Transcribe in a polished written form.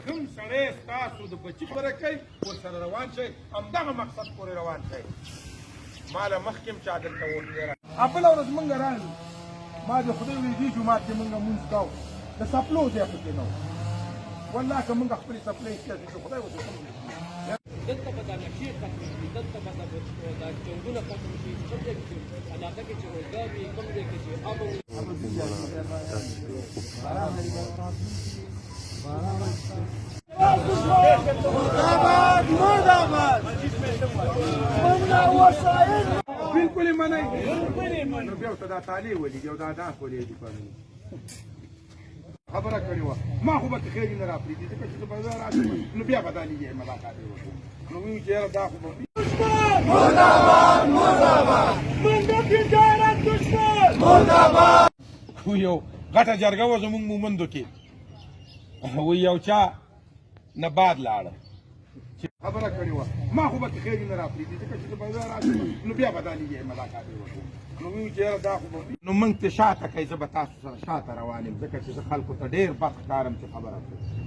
کوم سړی ستاسو د بچي خبره کوي ورسره روان شئ همدغه مقصد پورې روان شئ ما له مخکې هم چا دلته وتلی بله ورځ مونږ راغلو ما د خدای ویل دې جومات کې مونږ مونځ کوو د څپلو ځای پکې نه و والله که مونږ خپلې څپلۍ احتیاط وکړو خدای ورته کوم دلته به دا نقشې ختمې شي دلته به دا جنګونه ختم شي کوم ځای کې چې علاقه کې چې روزګار وي کوم ځای کې چې آب بالکل یې منئ نو بیا ورته دا طالع ولیږي او دا داس ولیږي خبره کړې وه ما خو به خېږي نه راپرېږدي ځکه چې زه به زه راشم نو بیا به دا لیږي ملاقات یې وکړو نو ویل چې یاره دا خو به یو غټه جرګه وه زموږ مومندو کې وی یو چا نه باد لاړه خبره کړې وه ما خو به خېږي نه راپرېږدي ځکه چې زه به زه راشم نو بیا به دا لیږي ملاقات یې وکړو نو ویل چې یاره دا خو به نو موږ ته شاته کوي زه به تاسو سره شاته روان یم ځکه چې زه خلکو ته ډېر بد ښکارم چې خبره کوي